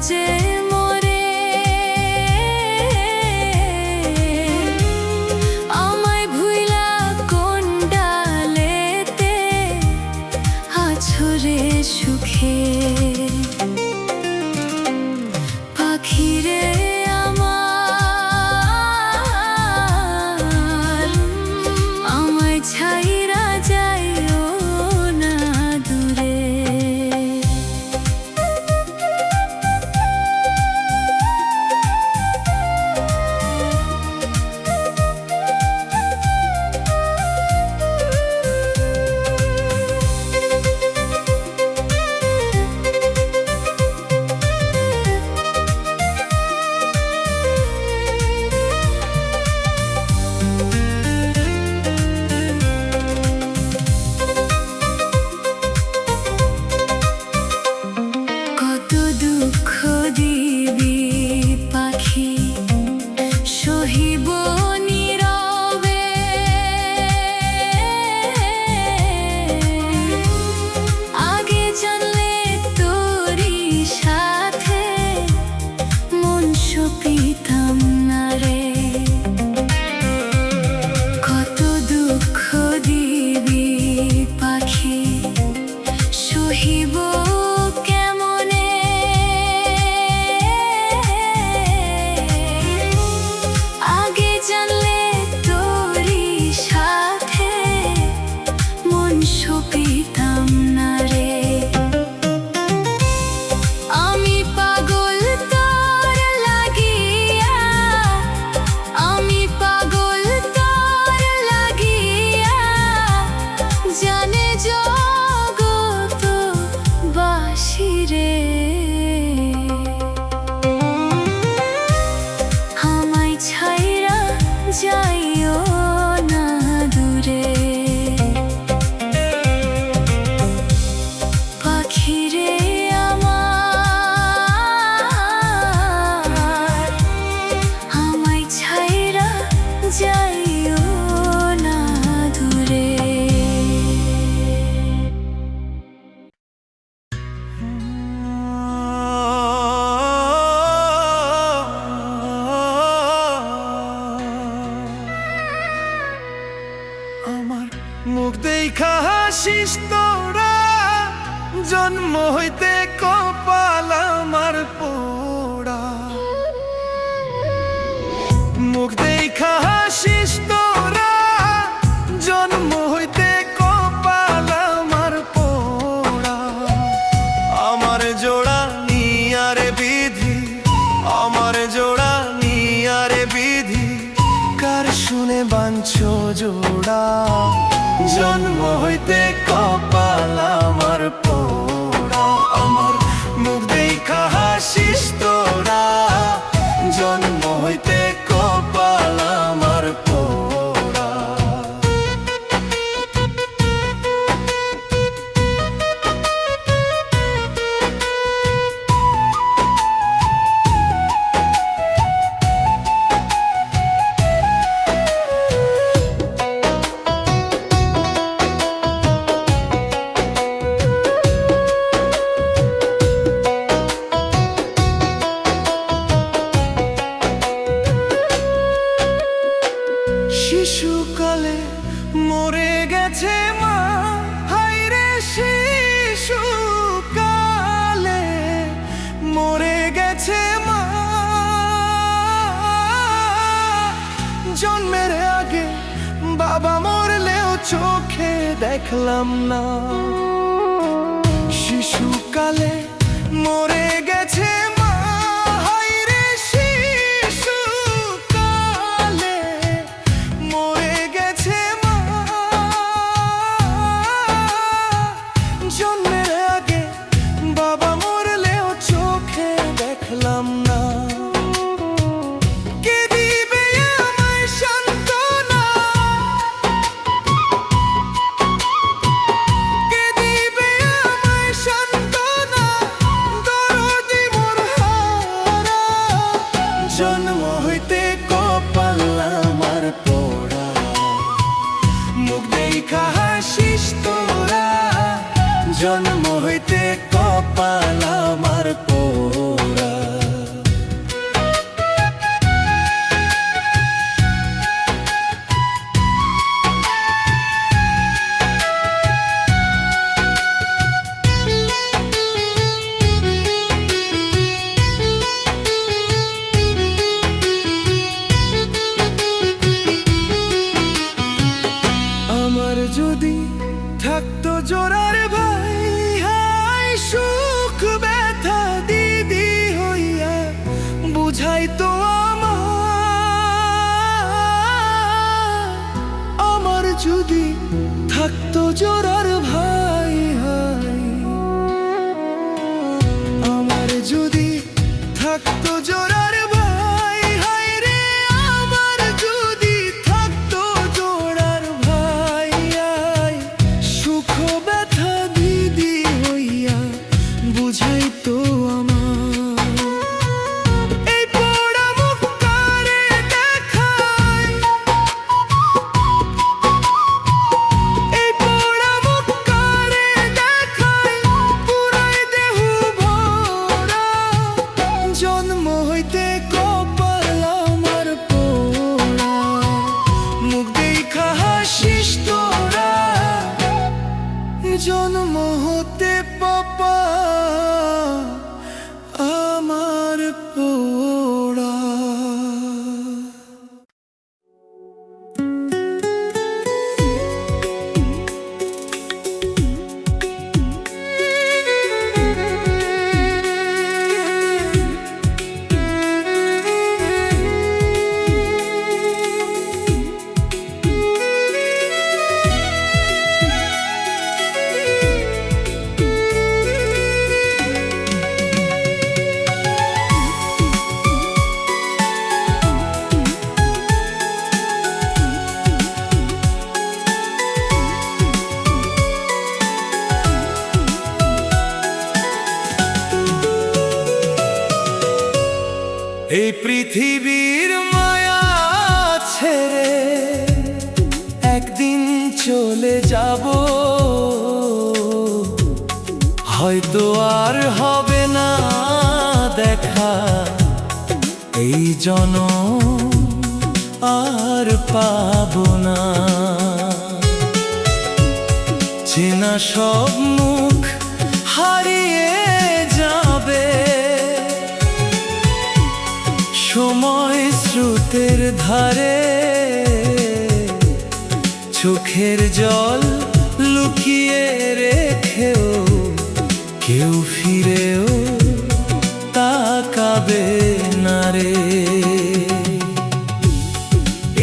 যে মরে আমায় ভুইলা কোন ডালেতে আছরে সুখে পাখিরে আমার আমায় ছাইরা যাইও না দূরে। কত দুঃখ দিবি পাখি সহিব নীরবে, আগে জানলে তোরই সাথে মন সপিতাম না রে। কত দুঃখ দিবি পাখি সহিব কেমনে, আগে জানলে তোরই সাথে মন সপিতাম না রে। আমি পাগল তোর লাগিয়া, আমি পাগল তোর লাগিয়া, জানে জগত বাসিরে আমায় ছাইরা যাইও না দূরে। পাখিরে আমার আমায় ছাইরা যাইও না দূরে। আমার মুখ দেখা হাসিস তোরা, জন্ম হইতে কপাল আমার পোড়া। মুখ দেখা হাসিস তোরা, জন্ম হইতে কপাল আমার পোড়া। আমার জোড়া নিয়ারে বিধি, আমার জোড়া নিয়ারে বিধি, কার শুনে বাঞ্ছো জোড়া। জন্ম হইতে কপাল আমার পোড়া। আমার মুখ দেখা হাসিস তোরা, জন্ম হইতে কপাল আমার পোড়া। শিশুকালে মরে গেছে মা, হায়রে শিশুকালে মরে গেছে মা। জন্মের আগে বাবা মরলেও চোখে দেখলাম না। শিশুকালে মরে গেছে মা, হায়রে শিশুকালে মরে গেছে মা। জন্মের আগে বাবা মরলেও চোখে দেখলাম না। কে দিবে আমায় সান্ত্বনা, কে দিবে আমায় সান্ত্বনা, দরদি হইতে কপাল আমার পোড়া। আমার যদি থাকতো জোড়ার ভাই, হায় সুখ ব্যথা দিদি হইয়া বুঝাইতো আমার যদি থাকতো জোড়ার ভাই, হায় আমার যদি থাকতো জোড়ার ভাই, হায় রে আমার যদি থাকতো জোড়ার ভাই, আয় সুখ ব্যথা দিদি হইয়া বুঝাইতো আমার। এই পোড়া মুখ কারে দেখায়, এই পোড়া মুখ কারে দেখায়, পুরাই দেহু ভরা। জন্ম হইতে কপাল আমার পোড়া, মুখ দেখা হাসিস তোরা। জন্ম হতে পাপা আমার পোড়া। এই পৃথিবীর মায়া ছেড়ে একদিন চলে যাব, হয়তো আর হবে না দেখা এই জনম, আর পাবো না। চেনা সব মুখ হারিয়ে যাবে, সময় স্রোতের ধারে চোখের জল লুকিয়ে রেখেও কেউ ফিরেও তাকাবে না রে।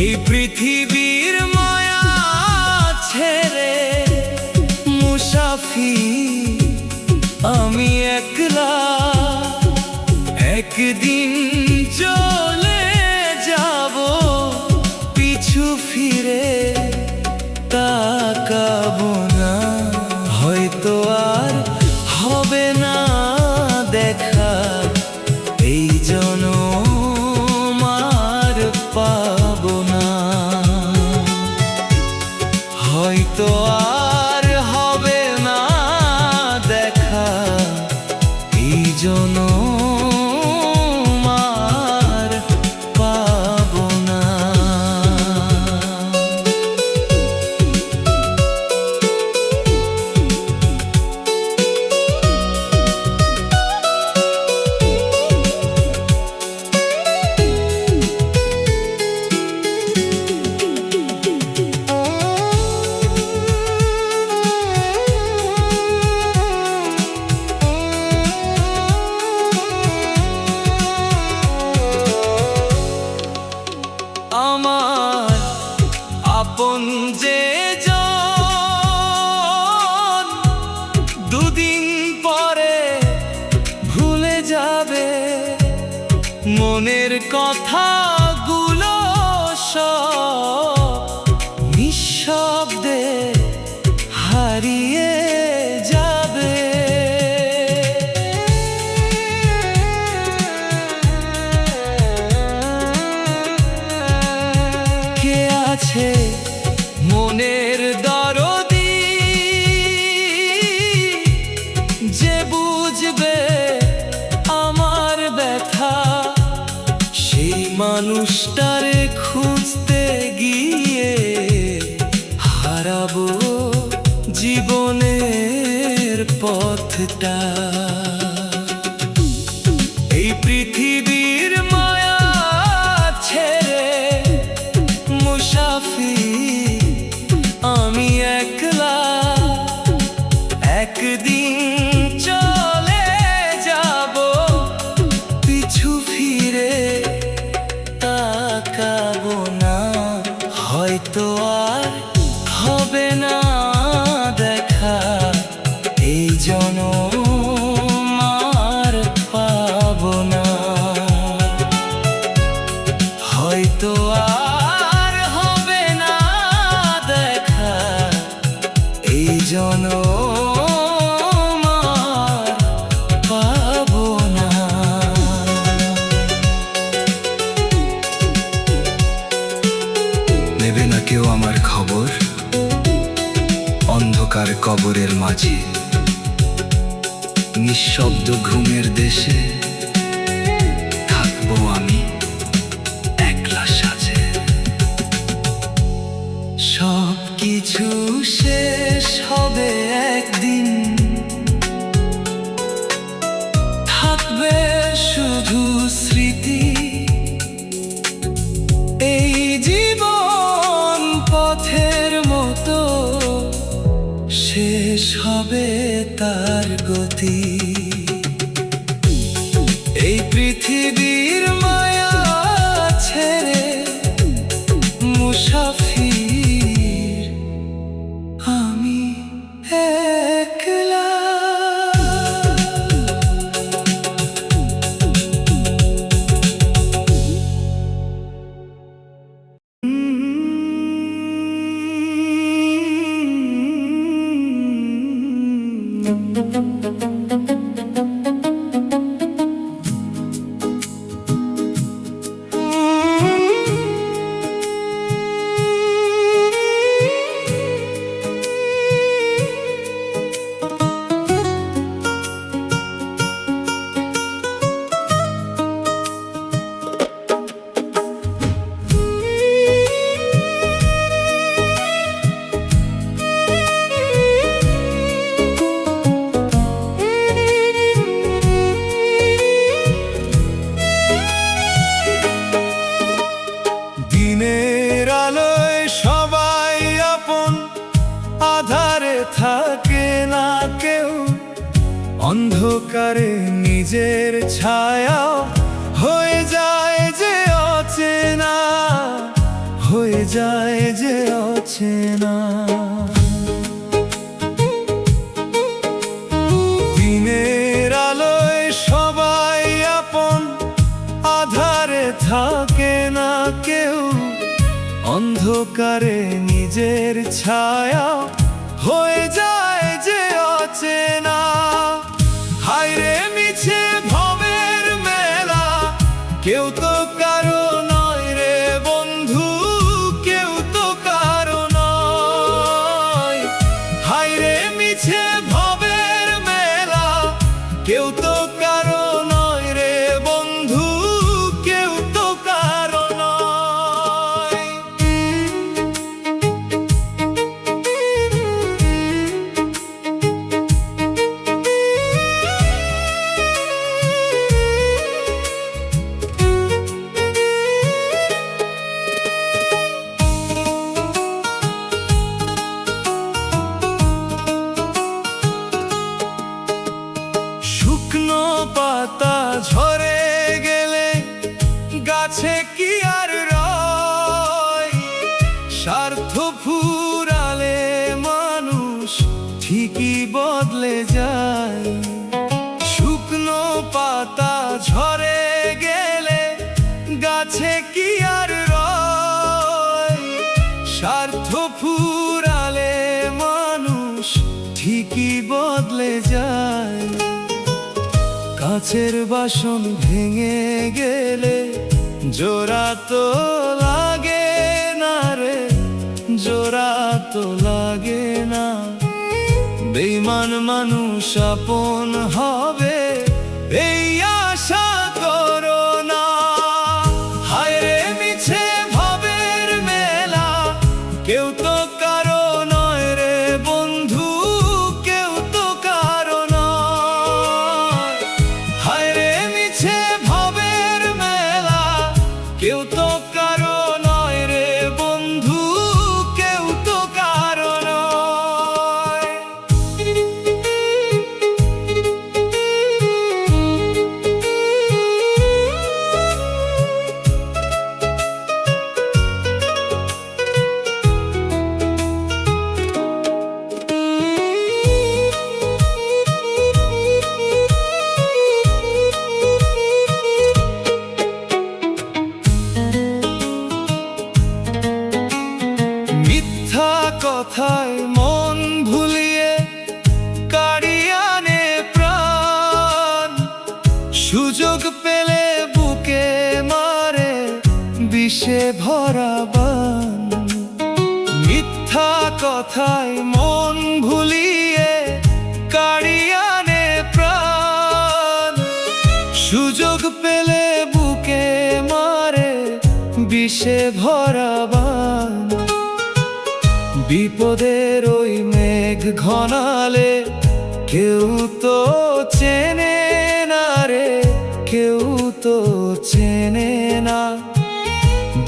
এই পৃথিবীর মায়া ছেড়ে মুসাফির আমি একলা, একদিন চলে যাব, পিছু ফিরে তাকাবো না। হয়তো আর হবে না দেখা এই জনম, আর পাবো না। হয়তো আর হবে না দেখা এই জনম, আর পাবো না। আমার আপন যে জন দুদিন পরে ভুলে যাবে, মনের কথাগুলো সব নিঃশব্দে হারিয়ে যাবে। কে আছে মনের দরদি যে বুঝবে আমার ব্যথা, সেই মানুষটারে খুঁজতে গিয়ে হারাবো জীবনের পথটা। এই পৃথিবীর মায়া ছেড়ে মুসাফির আমি একলা, একদিন চলে যাব, পিছু ফিরে তাকাবো না। হয়তো আর হবে না দেখা, এই জনম আর পাবো না। হয়তো আর হবে না দেখা, এই জনম আর পাবো না। নেবে না কেউ আমার খবর, অন্ধকার কবরের মাঝে নিঃশব্দ ঘুমের দেশে থাকবো আমি একলা সাজে। সব কিছু শেষ হবে একদিন, থাকবে শুধু স্মৃতি। এই জীবন পথের মতো শেষ হবে তার গতি। এই পৃথিবীর মায়া ছেড়ে মুসাফির আমি একলা। দিনের আলোয় সবাই আপন, আধারে থাকে না কেউ। অন্ধকারে নিজের ছায়া হয়ে যায় যে অচেনা, হয়ে যায় যে অচেনা। দিনের আলোয় সবাই আপন, আধারে থাকে না কেউ। অন্ধকারে নিজের ছায়া হয়ে যায় যে অচেনা। হায়রে মিছে ভবের মেলা, কেউ তো কারো নয় রে বন্ধু, কেউ তো কারো নয়। হায়রে মিছে ভবের মেলা, কেউ তো কারো নয় রে বন্ধু, কেউ তো কারো নয়। শুকনো পাতা ঝরে গেলে গাছে কি আর রয়? স্বার্থ ফুরালে মানুষ ঠিকই বদলে যায়। শুকনো পাতা ঝরে গেলে গাছে কি আর রয়? স্বার্থ ফুরালে মানুষ ঠিকই বদলে যায়। কাছের বাসন ভেঙে গেলে জোড়া তো লাগে না রে, জোড়া তো লাগে না। বেঈমান মানুষ আপন হবে এই আশা করো না। হায় রে মিছে ভাবের মেলা, কেউ তো কারো নয় রে বন্ধু, কেউ তো কারো নয়। হায় রে মিছে ভাবের মেলা, কেউ তো কারো নয় রে বন্ধু, কেউ তো কারো নয়। মিথ্যা কথায় মন ভুলিয়ে কাড়িয়ে আনে প্রাণ, সুযোগ পেলে বুকে মারে বিষে ভরা বান। মিথ্যা কথায় মন ভুলিয়ে কাড়িয়ে আনে প্রাণ, সুযোগ পেলে বুকে মারে বিষে ভরা বান। বিপদের ওই মেঘ ঘনালে কেউ তো চেনে না রে, কেউ তো চেনে না।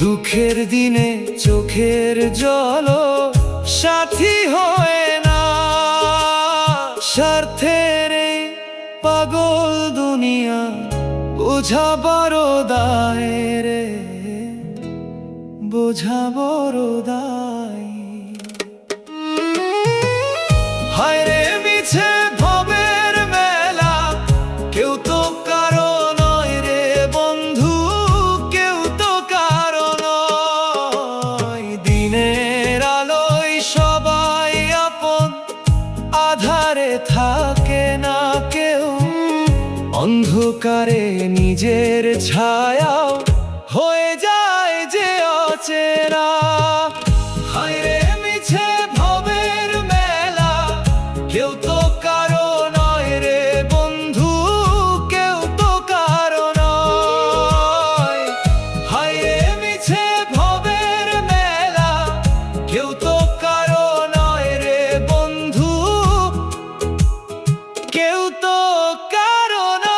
দুঃখের দিনে চোখের জলও সাথী হয় না। স্বার্থের এই পাগল দুনিয়া বোঝা বড় দায় রে, বোঝা বড় দায়। হায় রে মিছে ভাবের মেলা, কেউ তো কারো নয় রে বন্ধু, কেউ তো কারো নয়। দিনের আলোয় সবাই আপন, আধারে থাকে না কেউ। অন্ধকারে নিজের ছায়াও হয়ে যায় যে অচেনা। হায় রে মিছে ভাবের মেলা, কেউ তো কারো নয় রে বন্ধু, কেউ তো কারো নয়। হায় রে মিছে ভাবের মেলা, কেউ তো কারো নয় রে বন্ধু, কেউ তো কারো নয়।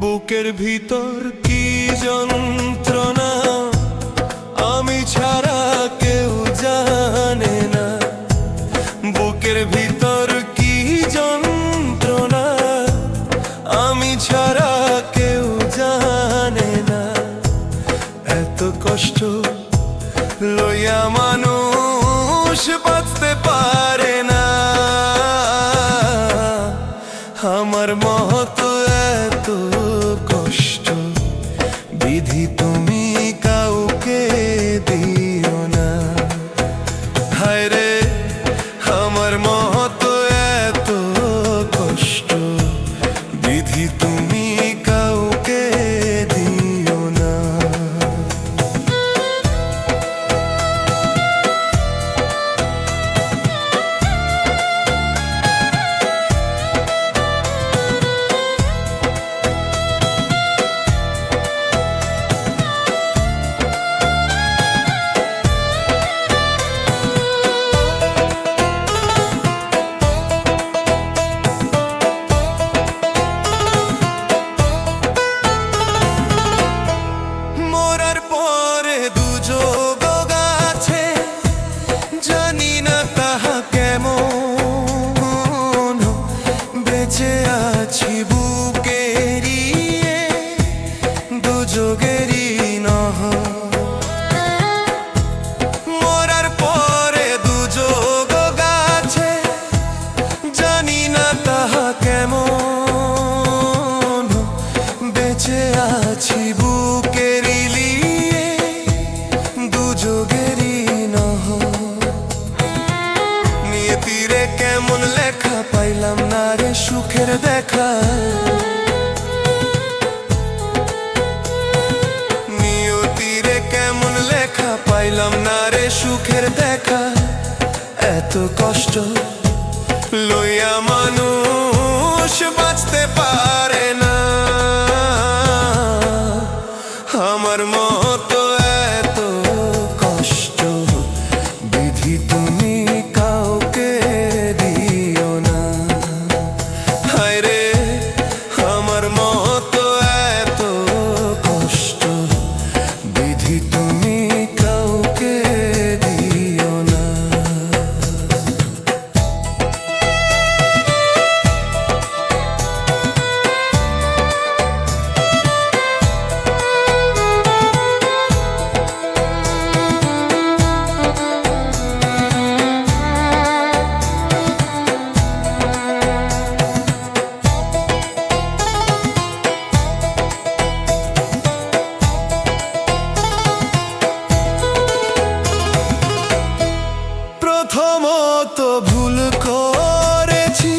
বুকের ভিতর কি যন্ত্রণা, আমি ছাড়া কেউ জানে না। বুকের ভিতর কি যন্ত্রণা, আমি ছাড়া কেউ জানে না। এত কষ্ট লইয়া মানুষ বাঁচতে পারে না। আমার মহতো এত কষ্ট বিধি তুমি কাউকে দিও না। হায় রে আমার মহতো এত কষ্ট বিধি তুমি কাউকে দিও না। প্রেমেরই নহর। নিয়তিরে কেমন লেখা পাইলাম না রে সুখের দেখা। নিয়তিরে কেমন লেখা পাইলাম না রে সুখের দেখা। এত কষ্ট লইয়া মানুষ বাঁচতে পারে না। আমার মতো এত কষ্ট বিধি তুমি কাউকে দিও না। হায় রে আমার মতো এত কষ্ট বিধি তুমি কাউকে দিও না। প্রথমত ভুল করেছি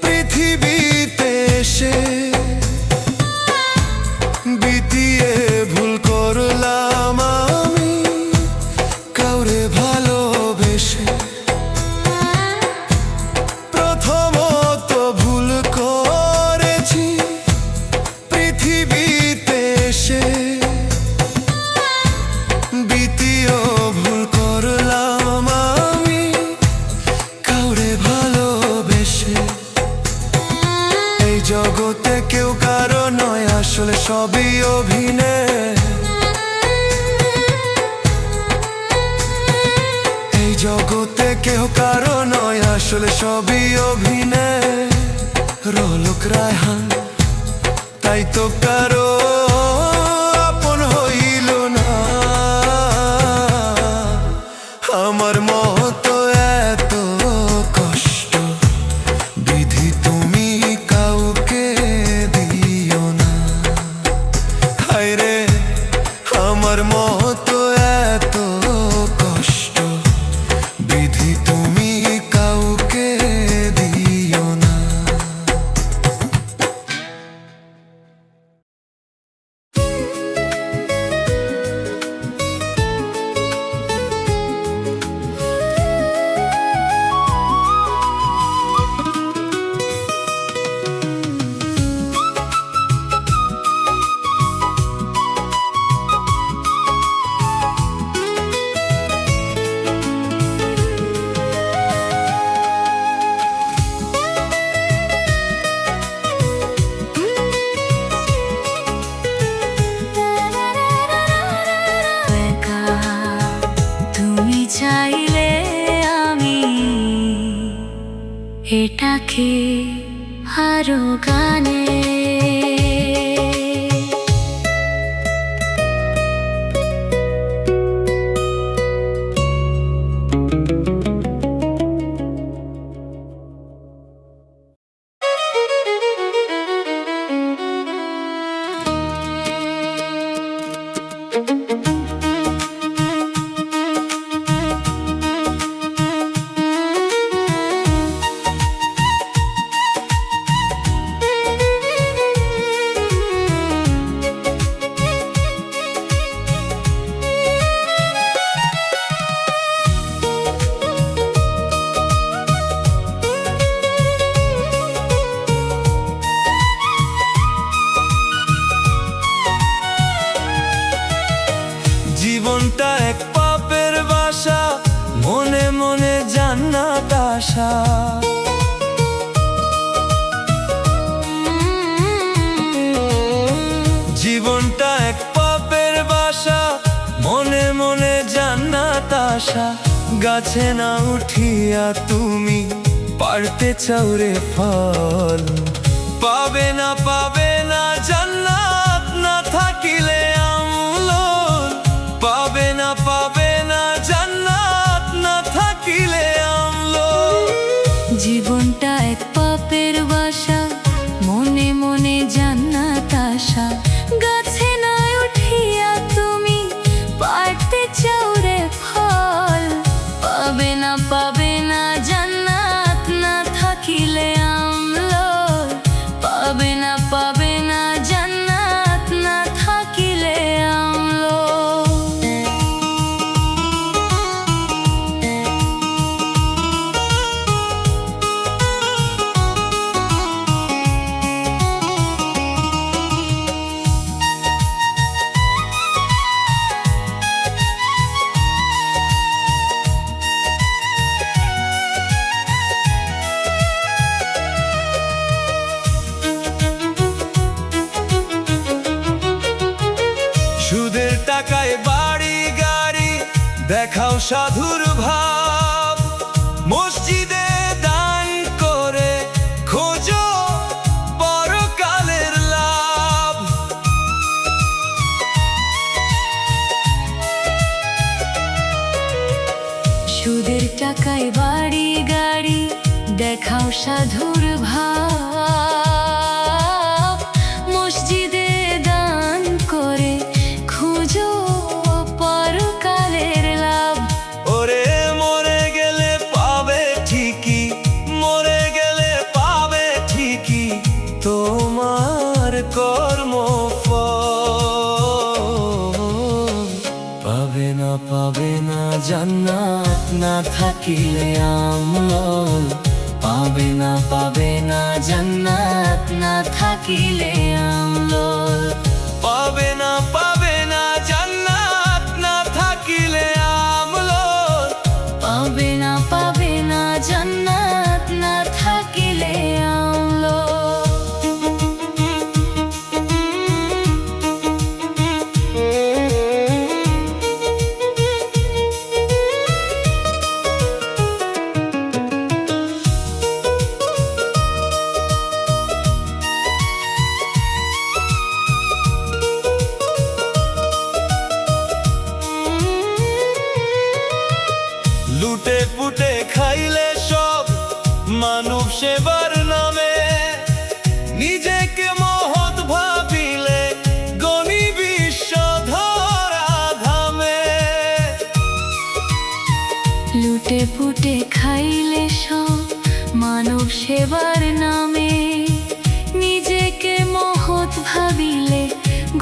পৃথিবীতে এসে। বিতিয়ে ভুল করলাম আমি কাউরে ভালোবেসে। প্রথমত ভুল করেছি পৃথিবীতে এসে। বিতিও ভুল করলাম আমি কাউরে ভালোবেসে। এই জগতে কেউ কারো নয় আসলে সবই অভিনয়। এই জগতে কেউ কারো নয় আসলে সবই অভিনয়। রোলক রায়হান তাই তো কারো আপন হইল না। আমার মতো এত কষ্ট বিধি তুমি কাউকে দিও না। হায় রে আমার মতো এত কষ্ট বিধি তুমি কাউকে দিও না। একা তুমি চাইলে আমি এটাকে আরো গানে জীবনটা এক পাপের বাসা, মনে মনে জান্নাত আশা। জীবনটা এক পাপের বাসা, মনে মনে জান্নাত আশা। গাছে না উঠিয়া তুমি পারতে চাও রে ফল, পাবে না জান্নাত না থাকিলে আমল। পাবে না জান্নাত না থাকিলে আমল। জীবনটা এক পাপের বাসা, মনে মনে জান্নাত আশা। গাছে না উঠিয়া তুমি পারতে চাও রে দেখাও সাধুর ভাব মসজিদে দান করে খোঁজো পরকালের লাভ। সুদের টাকায় বাড়ি গাড়ি দেখাও সাধুর ভাব মসজিদে দান করে খুঁজো পরকালের লাভ। ওরে মরে গেলে পাবে ঠিকই, মরে গেলে পাবে ঠিকই তোমার কর্মফল। পাবে না জান্নাত না থাকিলে আমল। পাবে না জান্নাত না থাকিলে আমল। পাবে না জান্নাত না থাকিলে আমল। পাবে না জান্নাত না থাকিলে আমল। লুটে পুটে খাইলে সব মানব সেবার নামে। নিজেকে মহৎ ভাবিলে গণি বিশ্ব ধরা ধামে। লুটে পুটে খাইলে সব মানব সেবার নামে। নিজেকে মহৎ ভাবিলে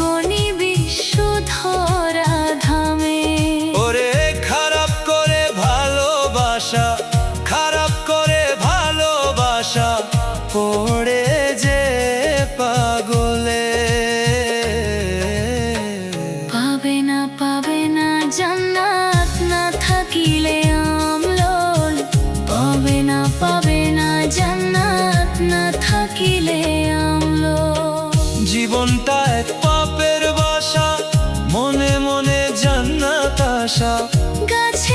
গণি বিশ্ব ধরা ধামে। ওরে খারাপ করে ভালোবাসা, খারাপ করে ভালোবাসা পড়ে যে পাগলে। পাবে না জান্নাত না থাকিলে আমল। পাবে না জান্নাত না থাকিলে আমল। জীবনটা এক পাপের বাসা, মনে মনে জান্নাত আশা। গাছে